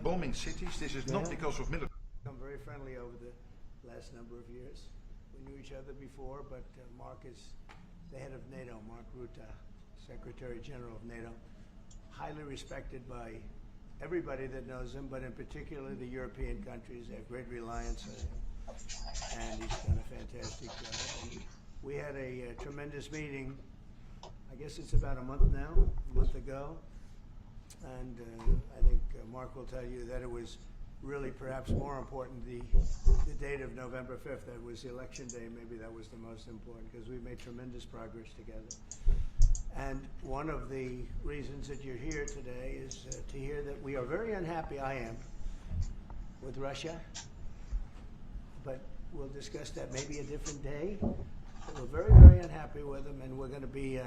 bombing cities. This is not because of military. Become very friendly over the last number of years. We knew each other before, but Mark is the head of NATO, Mark Rutte, Secretary General of NATO, highly respected by everybody that knows him, but in particular the European countries. They have great reliance on him, and he's done a fantastic job. And we had a tremendous meeting, I guess it's about a month ago, and I think Mark will tell you that it was really perhaps more important the date of November 5th. That was the election day. Maybe that was the most important because we made tremendous progress together. And one of the reasons that you're here today is to hear that we are very unhappy, I am, with Russia. But we'll discuss that maybe a different day. But we're very, very unhappy with them, and we're going to be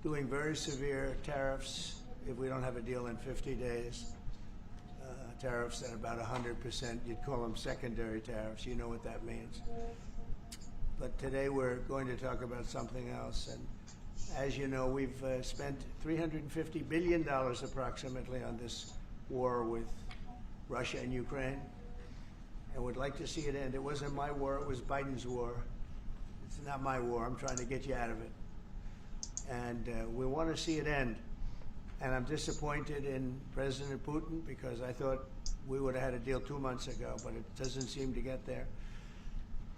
doing very severe tariffs if we don't have a deal in 50 days. Tariffs at about 100%. You'd call them secondary tariffs. You know what that means. But today we're going to talk about something else. And as you know, we've spent $350 billion approximately on this war with Russia and Ukraine, and would like to see it end. It wasn't my war, it was Biden's war. It's not my war. I'm trying to get you out of it. And we want to see it end. And I'm disappointed in President Putin because I thought we would have had a deal 2 months ago, but it doesn't seem to get there.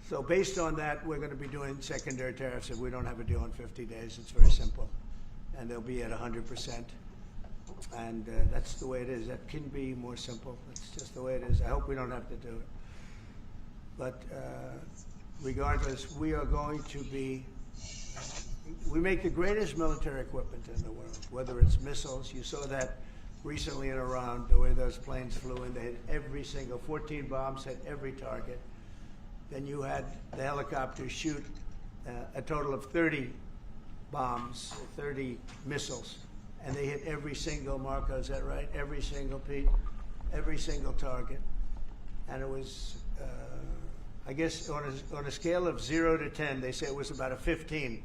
So based on that, we're going to be doing secondary tariffs if we don't have a deal in 50 days. It's very simple. And they'll be at 100%. And that's the way it is. That can be more simple. It's just the way it is. I hope we don't have to do it. But regardless, we are going to be we make the greatest military equipment in the world, whether it's missiles. You saw that recently in Iran, the way those planes flew in. They hit every single, 14 bombs hit every target. Then you had the helicopters shoot a total of 30 bombs, 30 missiles, and they hit every single, Marco, is that right? Every single, Pete? Every single target. And it was, I guess, on a scale of 0 to 10, they say it was about a 15.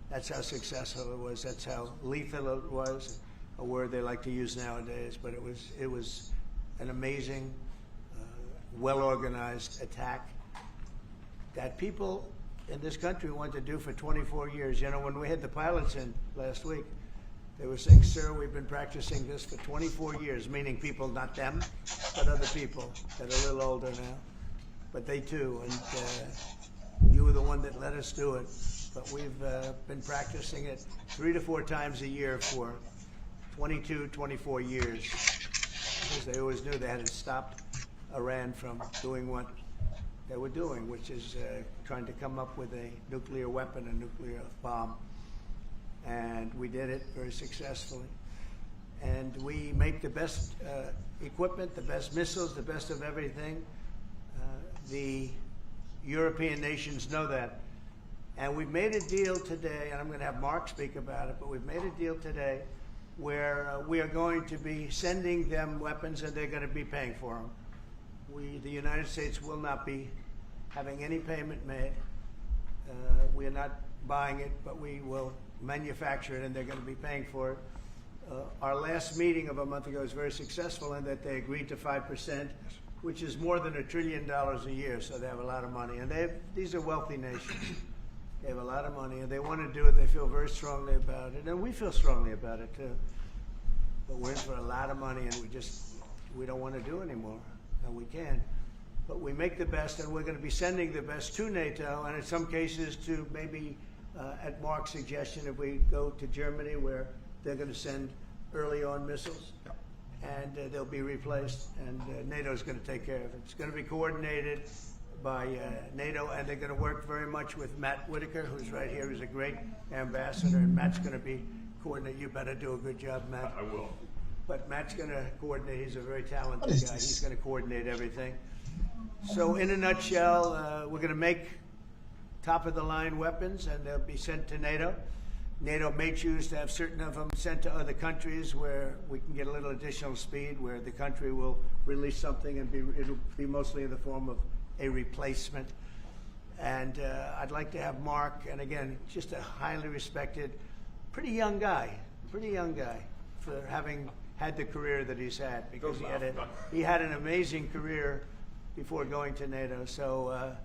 That's how successful it was. That's how lethal it was, a word they like to use nowadays. But it was an amazing, well-organized attack that people in this country wanted to do for 24 years. You know, when we had the pilots in last week, they were saying, sir, we've been practicing this for 24 years, meaning people, not them, but other people that are a little older now. But they too, and you were the one that let us do it. But we've been practicing it 3 to 4 times a year for 22, 24 years. Because they always knew they had to stop Iran from doing what they were doing, which is trying to come up with a nuclear weapon, a nuclear bomb. And we did it very successfully. And we make the best equipment, the best missiles, the best of everything. The European nations know that. And we've made a deal today, and I'm going to have Mark speak about it, but we've made a deal today where we are going to be sending them weapons and they're going to be paying for them. The United States will not be having any payment made. We are not buying it, but we will manufacture it and they're going to be paying for it. Our last meeting of a month ago was very successful in that they agreed to 5%, which is more than $1 trillion a year, so they have a lot of money. And these are wealthy nations. They have a lot of money, and they want to do it. They feel very strongly about it, and we feel strongly about it, too. But we're in for a lot of money, and we don't want to do anymore, and we can. But we make the best, and we're going to be sending the best to NATO, and in some cases to maybe, at Mark's suggestion, if we go to Germany, where they're going to send early on missiles, and they'll be replaced, and NATO's going to take care of it. It's going to be coordinated by NATO, and they're going to work very much with Matt Whitaker, who's right here, who's a great ambassador, and Matt's going to be coordinating. You better do a good job, Matt. I will. But Matt's going to coordinate. He's a very talented guy. He's going to coordinate everything. So in a nutshell, we're going to make top-of-the-line weapons, and they'll be sent to NATO. NATO may choose to have certain of them sent to other countries where we can get a little additional speed, where the country will release something and it'll be mostly in the form of a replacement. And I'd like to have Mark, and again, just a highly respected, pretty young guy, for having had the career that he's had, because he had an amazing career before going to NATO. So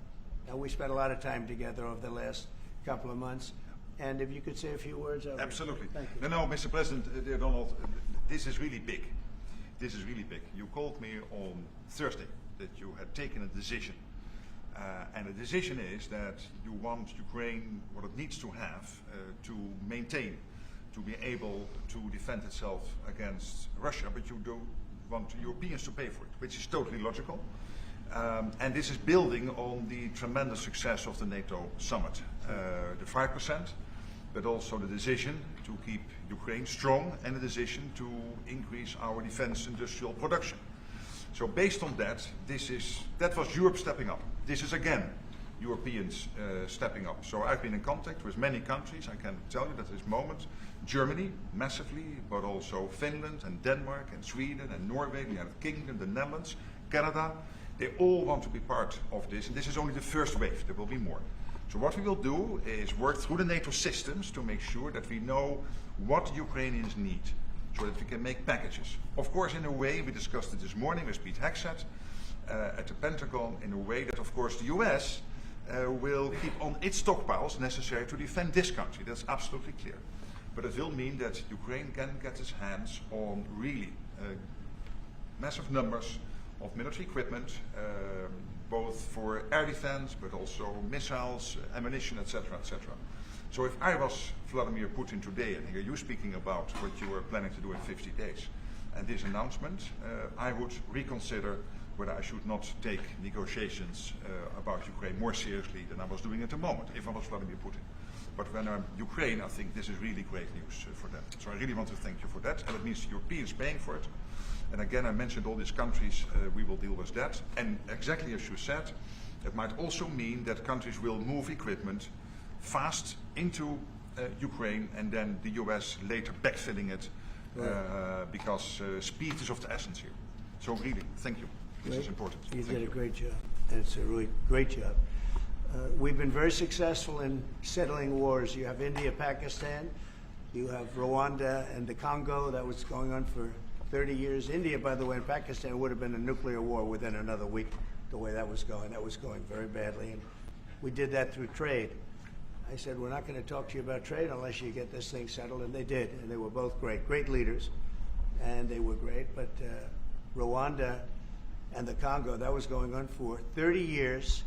we spent a lot of time together over the last couple of months. And if you could say a few words. Absolutely. Thank you. No, Mr. President, dear Donald, this is really big. This is really big. You called me on Thursday that you had taken a decision. And the decision is that you want Ukraine what it needs to have to maintain, to be able to defend itself against Russia, but you don't want the Europeans to pay for it, which is totally logical. And this is building on the tremendous success of the NATO summit. The 5%, but also the decision to keep Ukraine strong and the decision to increase our defense industrial production. So based on that, that was Europe stepping up. This is again Europeans stepping up. So I've been in contact with many countries. I can tell you that at this moment, Germany massively, but also Finland and Denmark and Sweden and Norway, the United Kingdom, the Netherlands, Canada, they all want to be part of this. And this is only the first wave. There will be more. So what we will do is work through the NATO systems to make sure that we know what Ukrainians need, so that we can make packages. Of course, in a way, we discussed it this morning with Pete Hegseth at the Pentagon, in a way that, of course, the US will keep on its stockpiles necessary to defend this country. That's absolutely clear. But it will mean that Ukraine can get its hands on really massive numbers of military equipment, both for air defense, but also missiles, ammunition, etc., etc. So if I was Vladimir Putin today and hear you speaking about what you are planning to do in 50 days and this announcement, I would reconsider whether I should not take negotiations about Ukraine more seriously than I was doing at the moment, if I was Vladimir Putin. But when I'm Ukraine, I think this is really great news for them. So I really want to thank you for that, and it means the Europeans paying for it. And again, I mentioned all these countries, we will deal with that. And exactly as you said, it might also mean that countries will move equipment fast into Ukraine, and then the US later backfilling it, because speed is of the essence here. So really, thank you. This is important. You did a great job, and it's a really great job. We've been very successful in settling wars. You have India, Pakistan, you have Rwanda and the Congo. That was going on for 30 years. India, by the way, and Pakistan would have been a nuclear war within another week, the way that was going. That was going very badly. And we did that through trade. I said, we're not going to talk to you about trade unless you get this thing settled. And they did. And they were both great leaders. And they were great. But Rwanda and the Congo, that was going on for 30 years.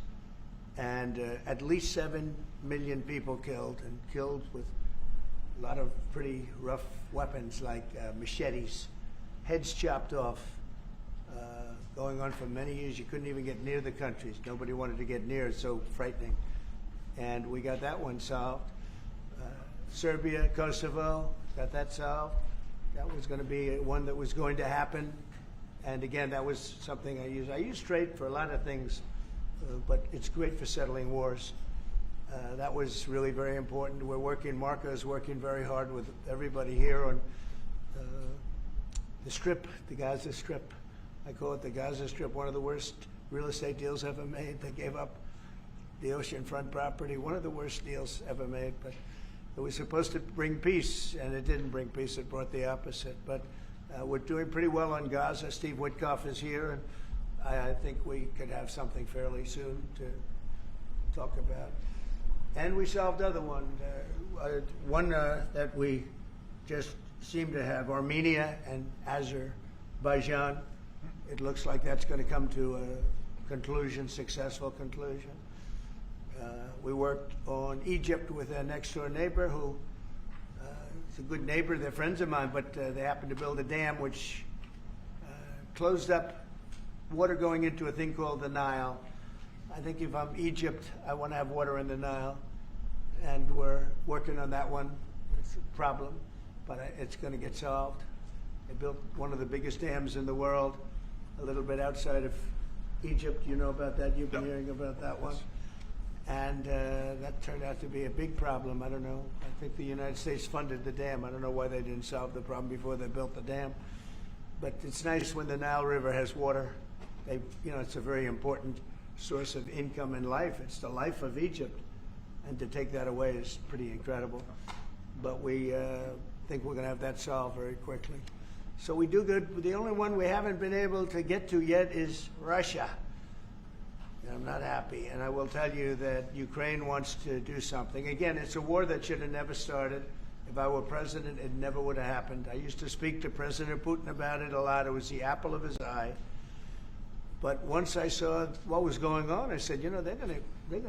And at least 7 million people killed, and killed with a lot of pretty rough weapons like machetes, heads chopped off, going on for many years. You couldn't even get near the countries. Nobody wanted to get near. It's so frightening. And we got that one solved. Serbia, Kosovo, got that solved. That was going to be one that was going to happen. And again, that was something I use. I use trade for a lot of things, but it's great for settling wars. That was really very important. We're working, Marco is working very hard with everybody here on the Strip, the Gaza Strip. I call it the Gaza Strip, one of the worst real estate deals ever made. They gave up the oceanfront property, one of the worst deals ever made. But it was supposed to bring peace, and it didn't bring peace. It brought the opposite. But we're doing pretty well on Gaza. Steve Witkoff is here, and I think we could have something fairly soon to talk about. And we solved other one. One that we just seem to have, Armenia and Azerbaijan. It looks like that's going to come to a conclusion, successful conclusion. We worked on Egypt with a next-door neighbor who is a good neighbor. They're friends of mine, but they happened to build a dam which closed up water going into a thing called the Nile. I think if I'm Egypt, I want to have water in the Nile, and we're working on that one. It's a problem, but it's going to get solved. They built one of the biggest dams in the world, a little bit outside of Egypt. You know about that? You've been hearing about that one. And that turned out to be a big problem. I don't know. I think the United States funded the dam. I don't know why they didn't solve the problem before they built the dam. But it's nice when the Nile River has water. It's a very important source of income and life. It's the life of Egypt. And to take that away is pretty incredible. But we think we're going to have that solved very quickly. So we do good. The only one we haven't been able to get to yet is Russia. And I'm not happy. And I will tell you that Ukraine wants to do something. Again, it's a war that should have never started. If I were president, it never would have happened. I used to speak to President Putin about it a lot. It was the apple of his eye. But once I saw what was going on, I said, you know, they're gonna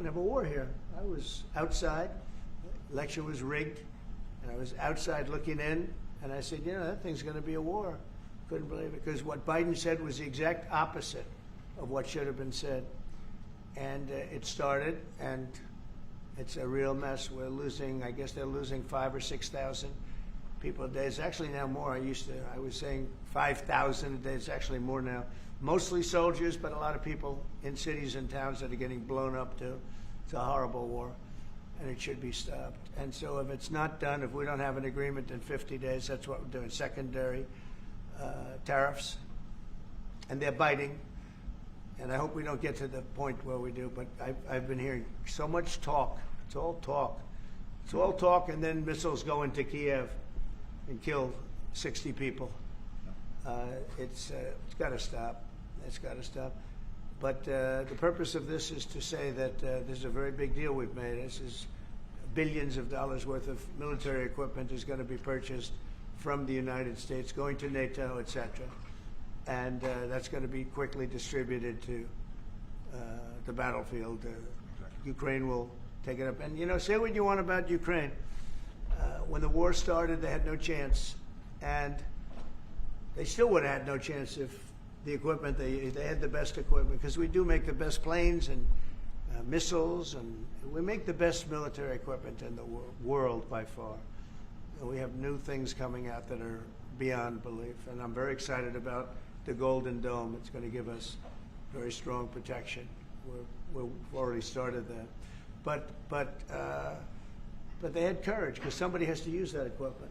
have a war here. I was outside. The election was rigged. And I was outside looking in. And I said, you know, that thing's going to be a war. Couldn't believe it. Because what Biden said was the exact opposite of what should have been said. And it started, and it's a real mess. We're losing, I guess they're losing 5,000 or 6,000 people a day. It's actually now more. I was saying 5,000 a day. It's actually more now. Mostly soldiers, but a lot of people in cities and towns that are getting blown up too. It's a horrible war, and it should be stopped. And so if it's not done, if we don't have an agreement in 50 days, that's what we're doing, secondary tariffs. And they're biting. And I hope we don't get to the point where we do, but I've been hearing so much talk. It's all talk. It's all talk, and then missiles go into Kiev and kill 60 people. It's got to stop. It's got to stop. But the purpose of this is to say that this is a very big deal we've made. This is billions of dollars worth of military equipment is going to be purchased from the United States, going to NATO, et cetera. And that's going to be quickly distributed to the battlefield. Ukraine will take it up. And, you know, say what you want about Ukraine. When the war started, they had no chance. And they still would have had no chance if the equipment, they had the best equipment. Because we do make the best planes and missiles, and we make the best military equipment in the world by far. And we have new things coming out that are beyond belief. And I'm very excited about the Golden Dome. It's going to give us very strong protection. We've already started that. But they had courage, because somebody has to use that equipment.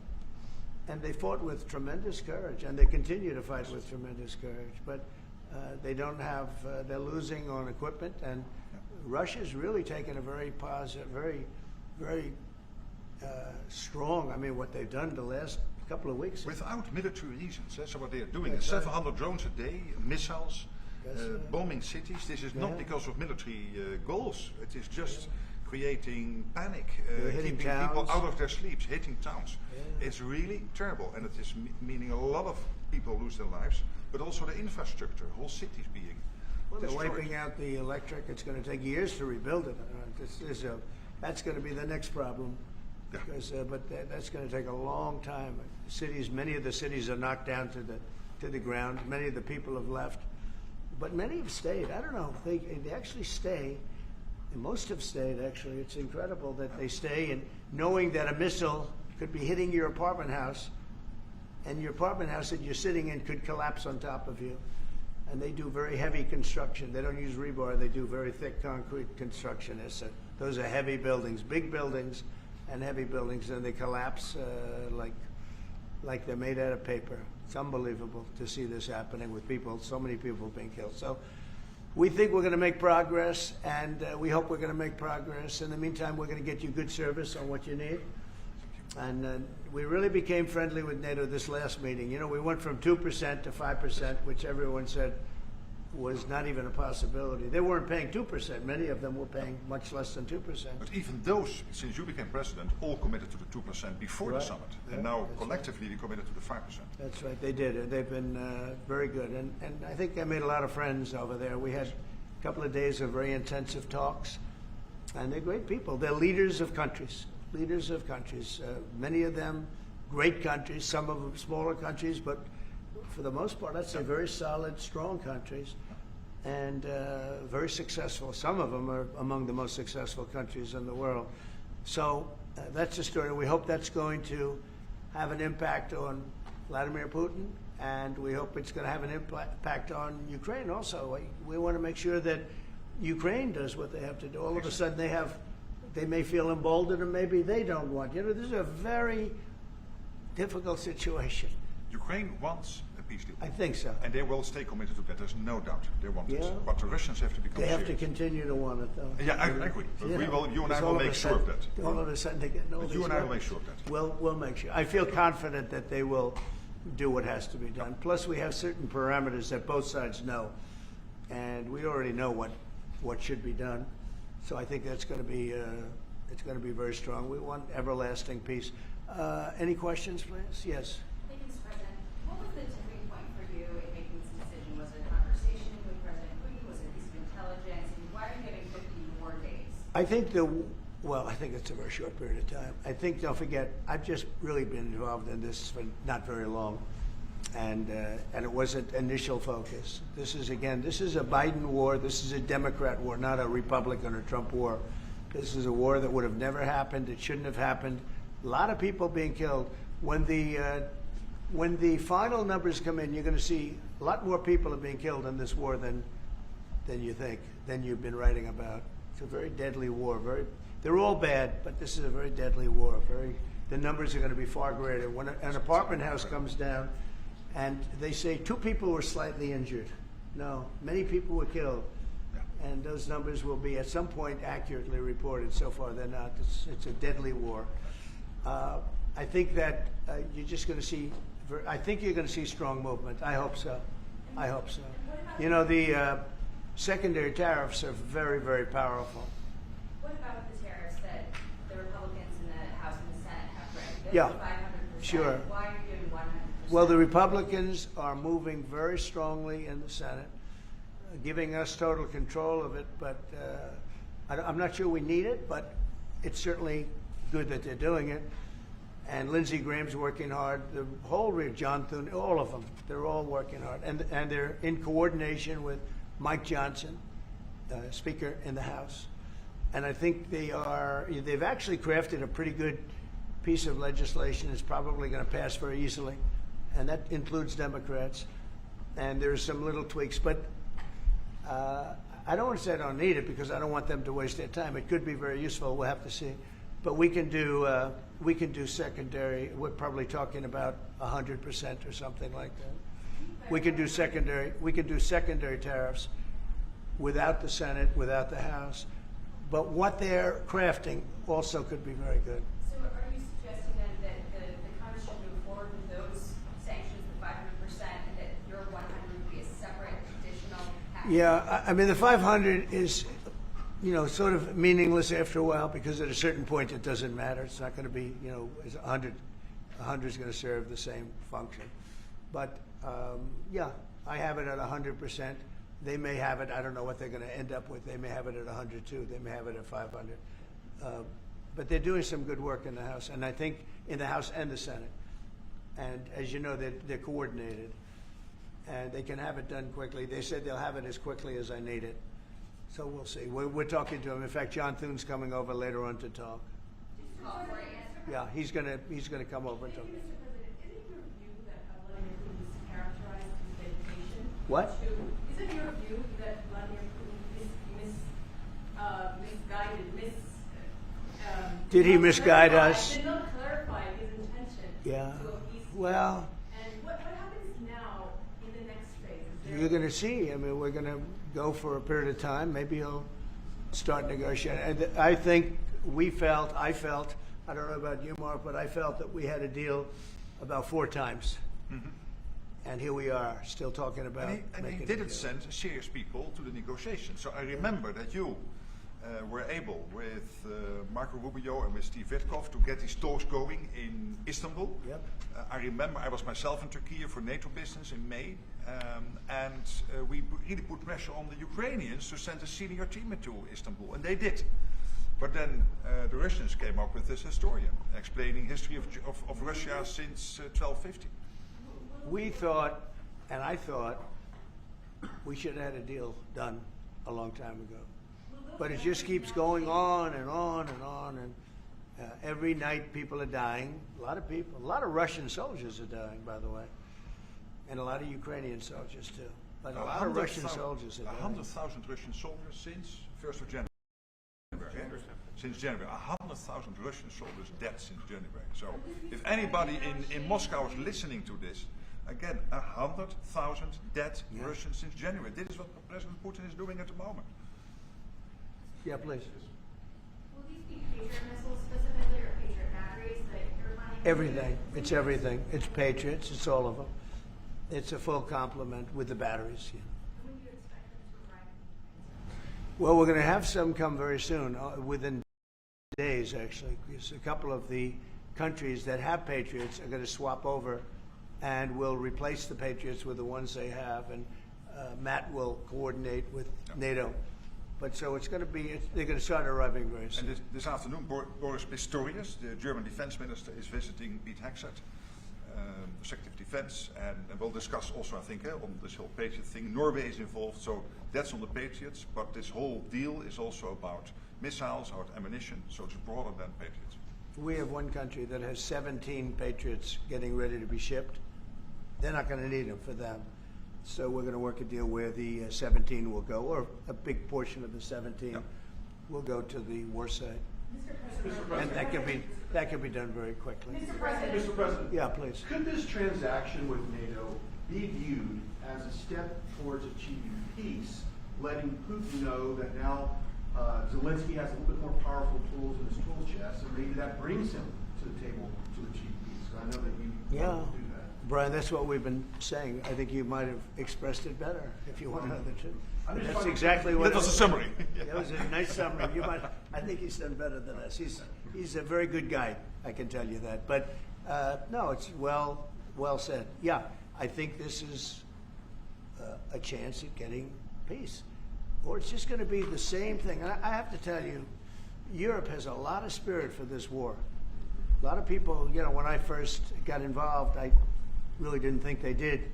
And they fought with tremendous courage, and they continue to fight with tremendous courage. But they don't have, they're losing on equipment, and Russia's really taken a very positive, very strong, I mean, what they've done the last couple of weeks. Without military reasons. So what they are doing is 700 drones a day, missiles, bombing cities. This is not because of military goals. It is just creating panic, keeping people out of their sleeps, hitting towns. Yeah. It's really terrible, and it is meaning a lot of people lose their lives, but also the infrastructure, whole cities being destroyed. They're wiping out the electric. It's going to take years to rebuild it. That's going to be the next problem. Because, but that's going to take a long time. Cities, many of the cities are knocked down to the ground. Many of the people have left, but many have stayed. I don't know. They actually stay. And most have stayed. Actually, it's incredible that they stay, and knowing that a missile could be hitting your apartment house, and your apartment house that you're sitting in could collapse on top of you. And they do very heavy construction. They don't use rebar. They do very thick concrete construction. Those are heavy buildings, big buildings. And heavy buildings, and they collapse like they're made out of paper. It's unbelievable to see this happening with people, so many people being killed. So we think we're going to make progress, and we hope we're going to make progress. In the meantime, we're going to get you good service on what you need. And we really became friendly with NATO this last meeting. You know, we went from 2% to 5%, which everyone said was not even a possibility. They weren't paying 2%. Many of them were paying much less than 2%. But even those, since you became president, all committed to the 2% before the summit. And now collectively we committed to the 5%. That's right, they did. They've been very good. And I think I made a lot of friends over there. We had a couple of days of very intensive talks. And they're great people. They're leaders of countries. Leaders of countries. Many of them great countries, some of them smaller countries, but for the most part, I'd say very solid, strong countries, and very successful. Some of them are among the most successful countries in the world. So that's the story. We hope that's going to have an impact on Vladimir Putin, and we hope it's going to have an impact on Ukraine also. We want to make sure that Ukraine does what they have to do. All of a sudden they may feel emboldened, or maybe they don't want. You know, this is a very difficult situation. Ukraine wants a peace deal. I think so. And they will stay committed to that. There's no doubt they want it. But the Russians have to become serious. They have to continue to want it, though. Yeah, I agree. But you and I will make sure of that. All of a sudden they get you and I will make sure of that. We'll make sure. I feel confident that they will do what has to be done. Plus, we have certain parameters that both sides know, and we already know what should be done. So I think that's going to be it's going to be very strong. We want everlasting peace. Any questions, please? Yes. Thank you, Mr. President. What was the tipping point for you in making this decision? Was it a conversation with President Putin? Was it a piece of intelligence? And why are you giving 50 more days? I think I think it's a very short period of time. I think, don't forget, I've just really been involved in this for not very long, and it wasn't initial focus. This is a Biden war. This is a Democrat war, not a Republican or Trump war. This is a war that would have never happened. It shouldn't have happened. A lot of people being killed. When the final numbers come in, you're going to see a lot more people are being killed in this war than you think, than you've been writing about. It's a very deadly war. They're all bad, but this is a very deadly war. The numbers are going to be far greater. When an apartment house comes down, and they say 2 people were slightly injured. No, many people were killed. And those numbers will be at some point accurately reported. So far, they're not. It's a deadly war. I think that you're just going to see. I think you're going to see strong movement. I hope so. I hope so. You know, the secondary tariffs are very, very powerful. What about the tariffs that the Republicans in the House and the Senate have read? Yeah, 500%. sure. Why are you giving 100%? Well, the Republicans are moving very strongly in the Senate, giving us total control of it, but I'm not sure we need it, but it's certainly good that they're doing it. And Lindsey Graham's working hard. The whole John Thune, all of them, they're all working hard. And they're in coordination with Mike Johnson, Speaker in the House. And I think they've actually crafted a pretty good piece of legislation. It's probably going to pass very easily. And that includes Democrats. And there's some little tweaks, but I don't want to say I don't need it because I don't want them to waste their time. It could be very useful. We'll have to see. But we can do secondary. We're probably talking about 100% or something like that. We can do secondary tariffs without the Senate, without the House. But what they're crafting also could be very good. So are you suggesting then that the Congress should move forward with those sanctions, the 500%, and that your 100 would be a separate additional package? Yeah, I mean, the 500 is, sort of meaningless after a while because at a certain point it doesn't matter. It's not going to be, it's 100. 100 is going to serve the same function. But, yeah, I have it at 100%. They may have it, I don't know what they're going to end up with. They may have it at 100 too. They may have it at 500. But they're doing some good work in the House, and I think in the House and the Senate. And as you know, they're coordinated. And they can have it done quickly. They said they'll have it as quickly as I need it. So we'll see. We're talking to him. In fact, John Thune's coming over later on to talk. Yeah, he's gonna come over and talk. Mr. President, isn't your view that Vladimir Putin is characterized his dedication? What? Isn't your view that Vladimir Putin Did he misguide us? Did not clarify his intention Yeah. to a peace deal? Well, And what happens now in the next phase? you're going to see. I mean, we're going to go for a period of time. Maybe he'll start negotiating. And I think I felt, I don't know about you, Mark, but I felt that we had a deal about 4 times. Mm-hmm. And here we are, still talking about And he making a didn't deal. send serious people to the negotiations. So I remember that you were able, with Marco Rubio and with Steve Witkoff, to get these talks going in Istanbul. Yep. I remember I was myself in Turkey for NATO business in May, and we really put pressure on the Ukrainians to send a senior team into Istanbul, and they did. But then the Russians came up with this historian explaining history of Russia since 1250. We thought, and I thought, we should have had a deal done a long time ago. But it just keeps going on and on and on, and every night people are dying. A lot of people, a lot of Russian soldiers are dying, by the way, and a lot of Ukrainian soldiers too. But a lot of Russian soldiers are dying. 100,000 Russian soldiers since 1st of January. Since January, 100,000 Russian soldiers dead since January. So, if anybody in Moscow is listening to this, again, 100,000 dead Russians since January. This is what President Putin is doing at the moment. Yeah, please. Will these be Patriot missiles specifically or Patriot batteries that you're planning Everything. It's everything. It's Patriots. It's all of them. It's a full complement with the batteries. Yeah. When do you expect them to arrive? Well, we're going to have some come very soon, within days, actually, because a couple of the countries that have Patriots are going to swap over and will replace the Patriots with the ones they have, and Matt will coordinate with NATO. But so it's going to be, they're going to start arriving very soon. And this afternoon, Boris Pistorius, the German defense minister, is visiting Pete Hegseth, the Secretary of Defense, and we'll discuss also, I think, on this whole Patriot thing. Norway is involved, so that's on the Patriots, but this whole deal is also about missiles, about ammunition, so it's broader than Patriots. We have one country that has 17 Patriots getting ready to be shipped. They're not going to need them for them. So we're going to work a deal where the 17 will go, or a big portion of the 17 will go to the war site. Mr. President. And that can be done very quickly. Mr. President. Mr. President, Yeah, please. could this transaction with NATO be viewed as a step towards achieving peace, letting Putin know that now Zelensky has a little bit more powerful tools in his tool chest, and maybe that brings him to the table to achieve peace? So I know that you Yeah. want to do that. Brian, that's what we've been saying. I think you might have expressed it better if you want to know the truth. I'm just That's trying to- exactly what. That was a summary. That was a nice summary. I think he's done better than us. He's a very good guy, I can tell you that. But no, it's well said. Yeah, I think this is a chance at getting peace. Or it's just going to be the same thing. And I have to tell you, Europe has a lot of spirit for this war. A lot of people, when I first got involved, I really didn't think they did,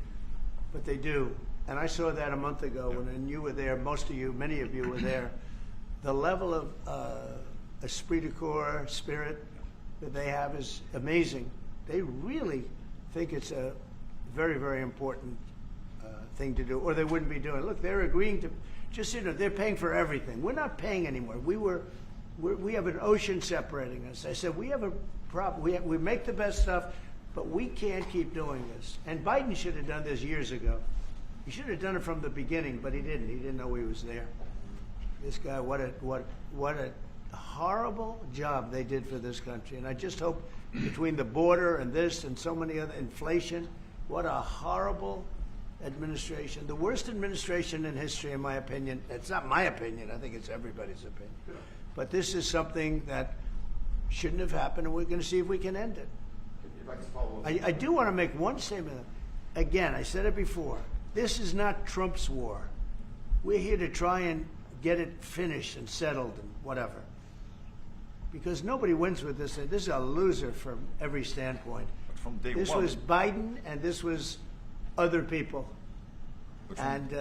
but they do. And I saw that a month ago when you were there, many of you were there. The level of esprit de corps, spirit that they have is amazing. They really think it's a very, very important thing to do, or they wouldn't be doing it. Look, they're agreeing to, they're paying for everything. We're not paying anymore. We have an ocean separating us. I said, we have a problem. We make the best stuff, but we can't keep doing this. And Biden should have done this years ago. He should have done it from the beginning, but he didn't. He didn't know he was there. This guy, what a horrible job they did for this country. And I just hope between the border and this and so many other, inflation, what a horrible administration. The worst administration in history, in my opinion. It's not my opinion. I think it's everybody's opinion. But this is something that shouldn't have happened, and we're going to see if we can end it. If I could follow up. I do want to make one statement. Again, I said it before. This is not Trump's war. We're here to try and get it finished and settled and whatever. Because nobody wins with this. This is a loser from every standpoint. But from day This one, was Biden and this was other people. And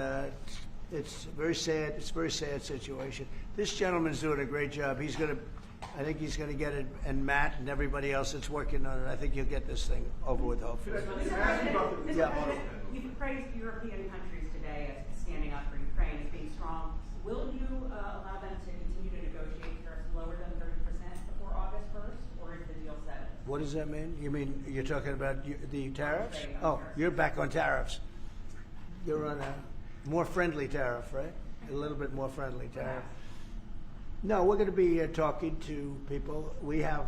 it's very sad. It's a very sad situation. This gentleman's doing a great job. I think he's going to get it, and Matt and everybody else that's working on it. I think you'll get this thing over with, hopefully. Can I ask you about the Yeah. President, you've praised European countries today as standing up for Ukraine as being strong. Will you allow them to continue to negotiate tariffs lower than 30% before August 1st, or is the deal set? What does that mean? You mean you're talking about the tariffs? saying on Oh, tariffs. you're back on tariffs. You're on a more friendly tariff, right? A little bit more friendly tariff. No, we're going to be talking to people. We have,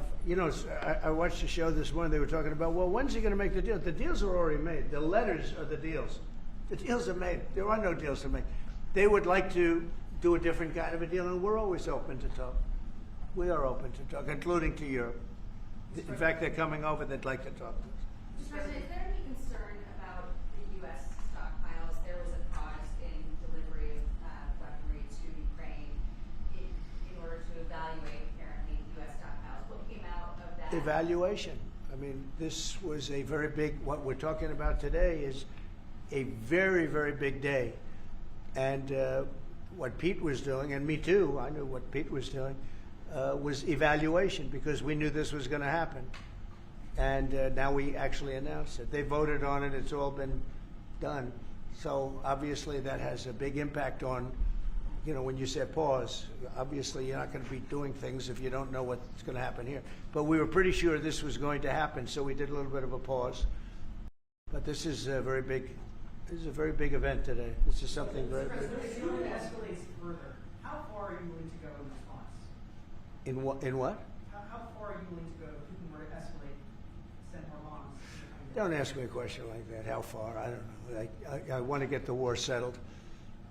I watched a show this morning. They were talking about, well, when's he going to make the deal? The deals are already made. The letters are the deals. The deals are made. There are no deals to make. They would like to do a different kind of a deal, and we're always open to talk. We are open to talk, including to Europe. In fact, they're coming over. They'd like to talk to us. Mr. President, is there any concern about the U.S. stockpiles? There was a pause in delivery of weaponry to Ukraine in order to evaluate, apparently, U.S. stockpiles. What came out of that? Evaluation. I mean, this was a very big, what we're talking about today is a very, very big day. And what Pete was doing, and me too, I knew what Pete was doing, was evaluation, because we knew this was going to happen. And now we actually announced it. They voted on it. It's all been done. So obviously that has a big impact on, when you say pause, obviously you're not going to be doing things if you don't know what's going to happen here. But we were pretty sure this was going to happen, so we did a little bit of a pause. But this is a very big event today. This is something very big. If it escalates further, how far are you willing to go in response? In what? How far are you willing to go if Putin were to escalate Don't ask me a question like that. How far? I don't know. I want to get the war settled.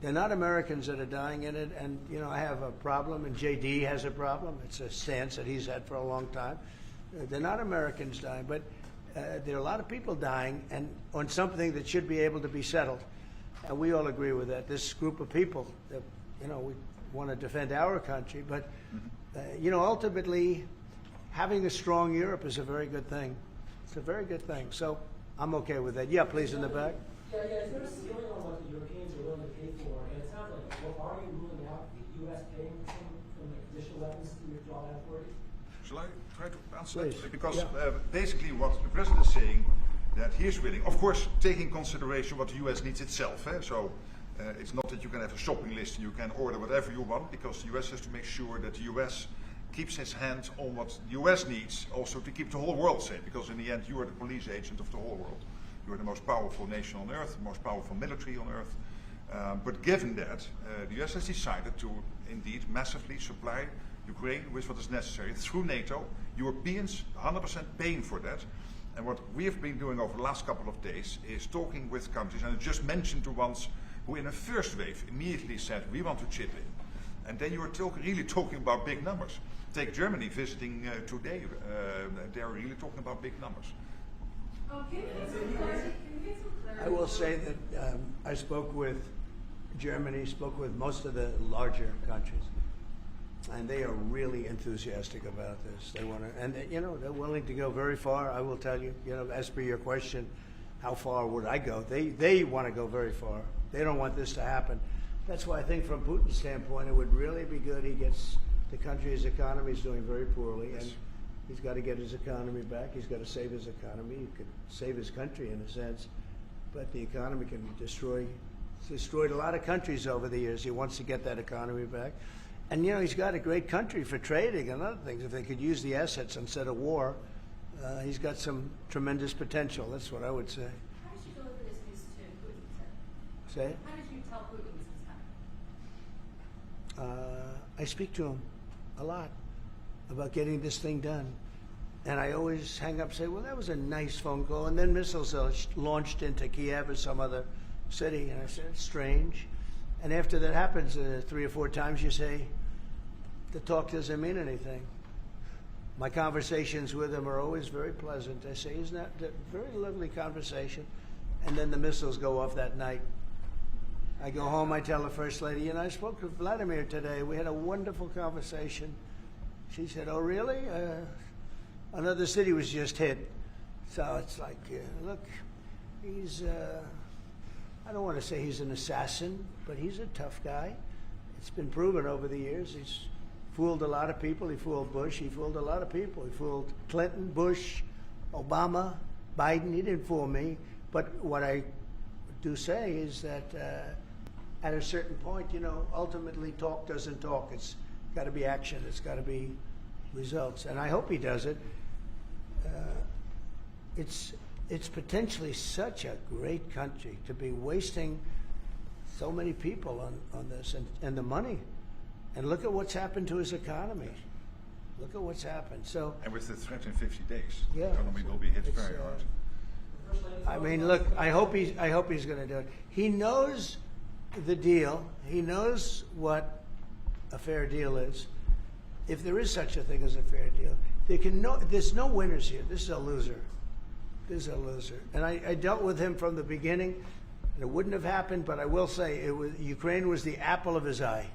They're not Americans that are dying in it, and I have a problem, and JD has a problem. It's a stance that he's had for a long time. They're not Americans dying, but there are a lot of people dying, and on something that should be able to be settled, and we all agree with that. This group of people, that, we want to defend our country, but ultimately, having a strong Europe is a very good thing. It's a very good thing. So I'm okay with that. Yeah, please, in the back. Yeah, is there a ceiling on what the Europeans are willing to pay for? And it sounds like, are you ruling out the U.S. paying some additional weapons to withdraw that authority? Shall I try to answer Please. that? Because Yeah. basically what the president is saying, that he is willing, of course, taking consideration what the U.S. needs itself. So it's not that you can have a shopping list and you can order whatever you want, because the U.S. has to make sure that the U.S. keeps its hands on what the U.S. needs, also to keep the whole world safe, because in the end you are the police agent of the whole world. You are the most powerful nation on earth, the most powerful military on earth. But given that, the U.S. has decided to indeed massively supply Ukraine with what is necessary through NATO. Europeans 100% paying for that. And what we have been doing over the last couple of days is talking with countries, and I just mentioned the ones who in the first wave immediately said, we want to chip in. And then you are really talking about big numbers. Take Germany visiting today. They're really talking about big numbers. Can you get some clarity? I will say that I spoke with Germany, spoke with most of the larger countries, and they are really enthusiastic about this. They want to, and they're willing to go very far. I will tell you, as per your question, how far would I go? They want to go very far. They don't want this to happen. That's why I think from Putin's standpoint, it would really be good. He gets the country, his economy is doing very poorly, and he's got to get his economy back. He's got to save his economy. He could save his country in a sense, but the economy can be destroyed. He's destroyed a lot of countries over the years. He wants to get that economy back. And, he's got a great country for trading and other things. If they could use the assets instead of war, he's got some tremendous potential. That's what I would say. How did you deliver this news to Putin, sir? Say? How did you tell Putin this was coming? I speak to him a lot about getting this thing done. And I always hang up and say, well, that was a nice phone call. And then missiles are launched into Kiev or some other city. And I said, it's strange. And after that happens 3 or 4 times, you say, the talk doesn't mean anything. My conversations with him are always very pleasant. I say, isn't that a very lovely conversation? And then the missiles go off that night. I go home, I tell the First Lady, I spoke to Vladimir today. We had a wonderful conversation. She said, oh, really? Another city was just hit. So it's like, look, he's, I don't want to say he's an assassin, but he's a tough guy. It's been proven over the years. He's fooled a lot of people. He fooled Bush. He fooled a lot of people. He fooled Clinton, Bush, Obama, Biden. He didn't fool me. But what I do say is that at a certain point, ultimately talk doesn't talk. It's got to be action. It's got to be results. And I hope he does it. It's potentially such a great country to be wasting so many people on this and the money. And look at what's happened to his economy. Look at what's happened. So, And with the threat in 50 days, Yeah. the economy will be hit It's, very hard. I mean, look, I hope he's going to do it. He knows the deal. He knows what a fair deal is. If there is such a thing as a fair deal, there's no winners here. This is a loser. This is a loser. And I dealt with him from the beginning. It wouldn't have happened, but I will say Ukraine was the apple of his eye.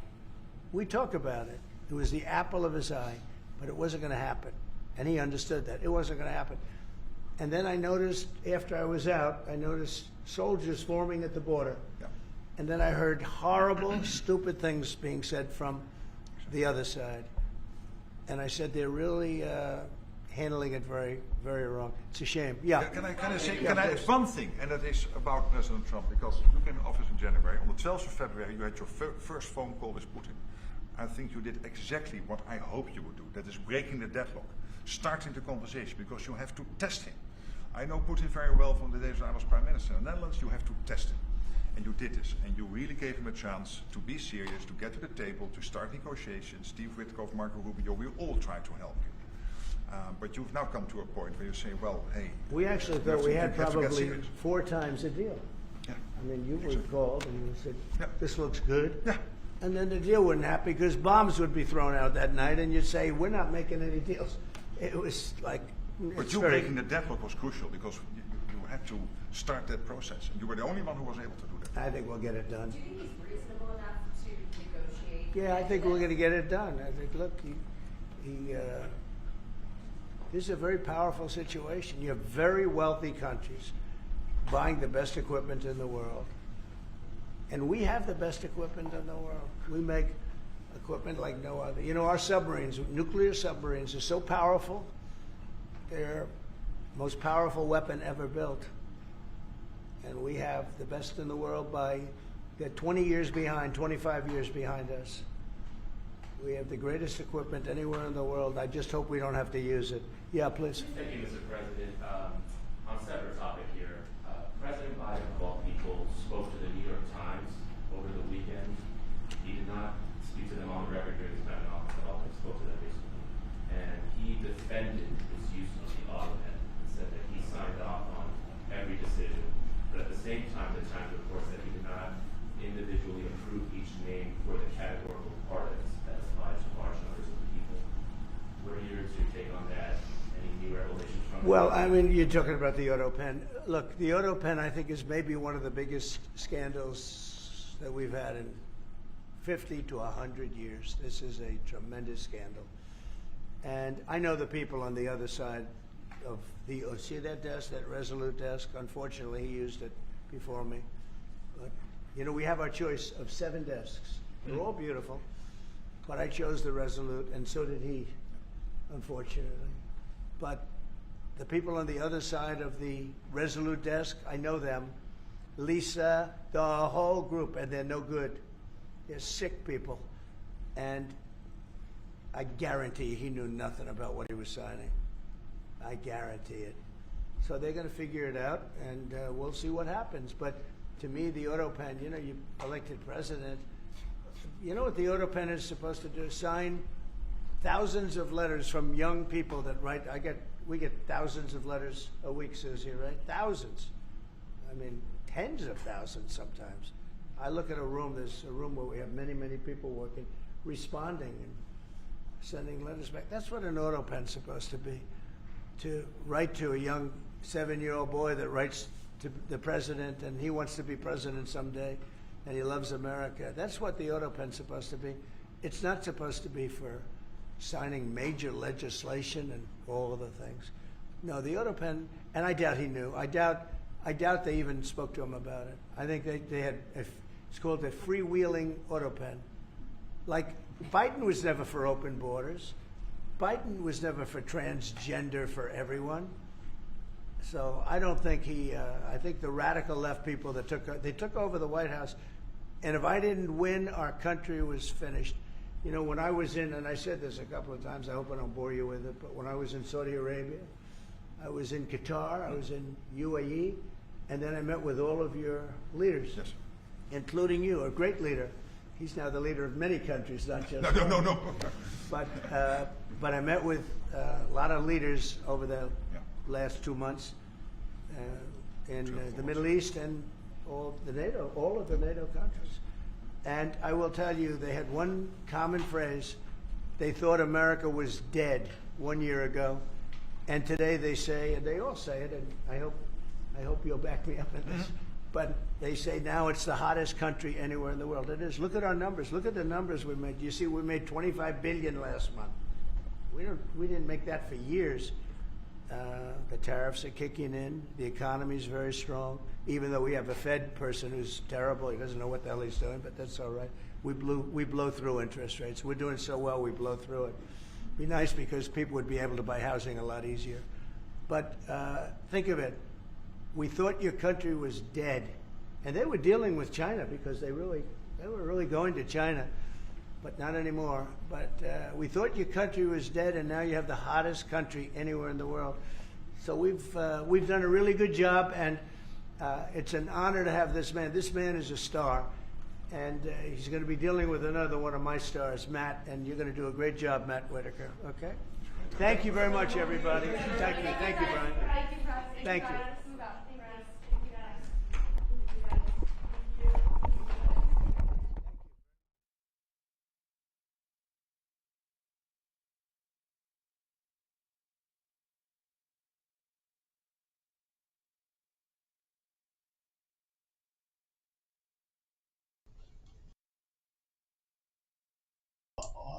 We talk about it. It was the apple of his eye, but it wasn't going to happen. And he understood that. It wasn't going to happen. And then I noticed, after I was out, I noticed soldiers forming at the border. Yeah. And then I heard horrible, stupid things being said from the other side. And I said, they're really handling it very, very wrong. It's a shame. Yeah. Can I say Yeah, please. one thing, and that is about President Trump, because you came in office in January. On the 12th of February, you had your first phone call with Putin. I think you did exactly what I hoped you would do. That is breaking the deadlock, starting the conversation, because you have to test him. I know Putin very well from the days when I was Prime Minister in the Netherlands. You have to test him. And you did this. And you really gave him a chance to be serious, to get to the table, to start negotiations. Steve Witkoff, Marco Rubio, we all tried to help him. But you've now come to a point where you say, well, hey. We actually thought we had you have to get probably serious. 4 times a deal. Yeah. I mean, you were Exactly. called and you said, Yeah. this looks good. Yeah. And then the deal wouldn't happen because bombs would be thrown out that night and you'd say, we're not making any deals. It was like, But it's you very- breaking the deadlock was crucial because you had to start that process. And you were the only one who was able to do that. I think we'll get it done. Do you think he's reasonable enough to negotiate? Yeah, I think we're going to get it done. I think, look, this is a very powerful situation. You have very wealthy countries buying the best equipment in the world. And we have the best equipment in the world. We make equipment like no other. You know, our submarines, nuclear submarines, are so powerful. They're the most powerful weapon ever built. And we have the best in the world they're 20 years behind, 25 years behind us. We have the greatest equipment anywhere in the world. I just hope we don't have to use it. Yeah, please. Thank you, Mr. President. On a separate topic here, President Biden, of all people, spoke to the New York Times over the weekend. He did not speak to them on the record during his time in office at all, but spoke to them recently. And he defended his use of the autopen and said that he signed off on every decision. But at the same time, the Times reports that he did not individually approve each name for the categorical pardons that applies to large numbers of people. What are your take on that? Any new revelations from Well, that? I mean, you're talking about the auto pen. Look, the auto pen, I think, is maybe one of the biggest scandals that we've had in 50 to 100 years. This is a tremendous scandal. And I know the people on the other side of see that desk, that Resolute desk? Unfortunately, he used it before me. But, you know, we have our choice of 7 desks. They're all beautiful, but I chose the Resolute, and so did he, unfortunately. But the people on the other side of the Resolute desk, I know them. Lisa, the whole group, and they're no good. They're sick people. And I guarantee he knew nothing about what he was signing. I guarantee it. So they're going to figure it out, and we'll see what happens. But to me, the auto pen, you know, you elected president. You know what the auto pen is supposed to do? Sign thousands of letters from young people that write. We get thousands of letters a week, Susie, right? Thousands. I mean, tens of thousands sometimes. I look at a room, there's a room where we have many, many people working, responding and sending letters back. That's what an auto pen's supposed to be. To write to a young 7-year-old boy that writes to the president and he wants to be president someday and he loves America. That's what the auto pen's supposed to be. It's not supposed to be for signing major legislation and all of the things. No, the auto pen, and I doubt he knew. I doubt they even spoke to him about it. I think they had, it's called a freewheeling auto pen. Like, Biden was never for open borders. Biden was never for transgender for everyone. So I don't think I think the radical left people that took over the White House, and if I didn't win, our country was finished. You know, when I was in, and I said this a couple of times, I hope I don't bore you with it, but when I was in Saudi Arabia, I was in Qatar, I was in UAE, and then I met with all of your leaders, Yes. including you, a great leader. He's now the leader of many countries, not just No. But I met with a lot of leaders over the last 2 months in the Middle East and all of the NATO countries. And I will tell you, they had one common phrase. They thought America was dead 1 year ago, and today they say, and they all say it, and I hope you'll back me up in this. But they say now it's the hottest country anywhere in the world. It is. Look at our numbers. Look at the numbers we made. You see, we made $25 billion last month. We didn't make that for years. The tariffs are kicking in. The economy is very strong. Even though we have a Fed person who's terrible, he doesn't know what the hell he's doing, but that's all right. We blow through interest rates. We're doing so well, we blow through it. Be nice because people would be able to buy housing a lot easier. But think of it. We thought your country was dead, and they were dealing with China because they were really going to China, but not anymore. But we thought your country was dead, and now you have the hottest country anywhere in the world. So we've done a really good job, and it's an honor to have this man. This man is a star, and he's going to be dealing with another one of my stars, Matt, and you're going to do a great job, Matt Whitaker. Okay? Thank you very much, everybody. Thank you, Brian. Thank you.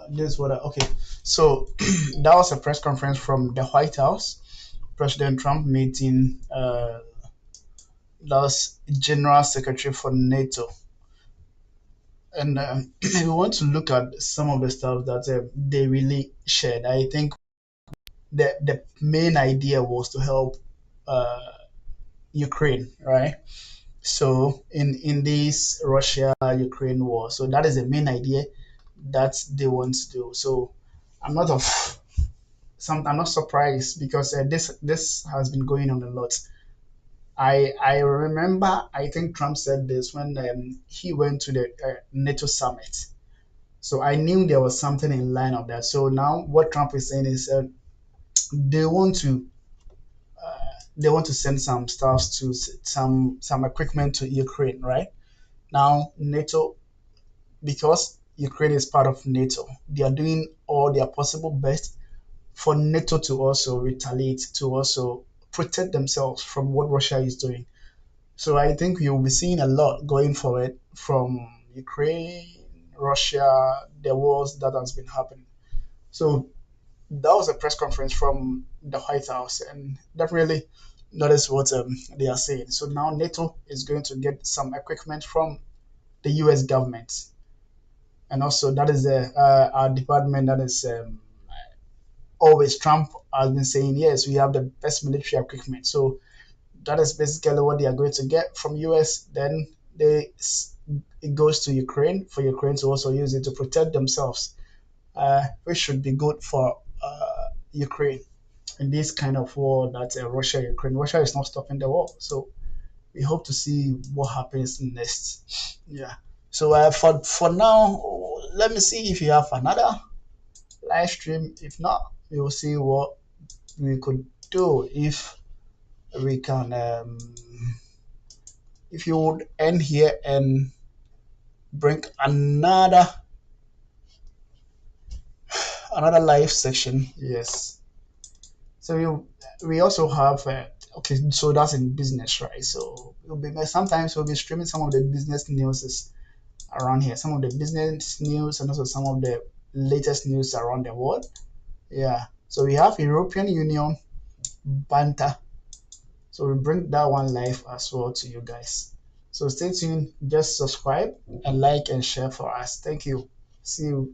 This is what okay. So that was a press conference from the White House. President Trump meeting that was General Secretary for NATO, and we want to look at some of the stuff that they really shared. I think the main idea was to help uh, Ukraine, right? So in this Russia Ukraine war, so that is the main idea that they want to do. So I'm not of I'm not surprised because this has been going on a lot. I remember I think Trump said this when he went to the NATO summit. So I knew there was something in line of that. So now what Trump is saying is they want to they want to send some stuff to some equipment to Ukraine, right? Now NATO, because Ukraine is part of NATO, they are doing all their possible best for NATO to also retaliate, to also protect themselves from what Russia is doing. So I think we will be seeing a lot going forward from Ukraine, Russia, the wars that has been happening. So that was a press conference from the White House, and that really notice what they are saying. So now NATO is going to get some equipment from the U.S. government, and also that is our department that is always Trump has been saying yes, we have the best military equipment. So that is basically what they are going to get from US. Then they it goes to Ukraine for Ukraine to also use it to protect themselves, which should be good for Ukraine in this kind of war that Russia Ukraine. Russia is not stopping the war, so we hope to see what happens next. Yeah. So for now, let me see if you have another live stream. If not, we will see what we could do if we can. If you would end here and bring another live section, yes. So we also have okay. So that's in business, right? So sometimes we'll be streaming some of the business news around here, some of the business news, and also some of the latest news around the world. Yeah. So we have European Union banter. So we bring that one live as well to you guys. So stay tuned, just subscribe and like and share for us. Thank you. See you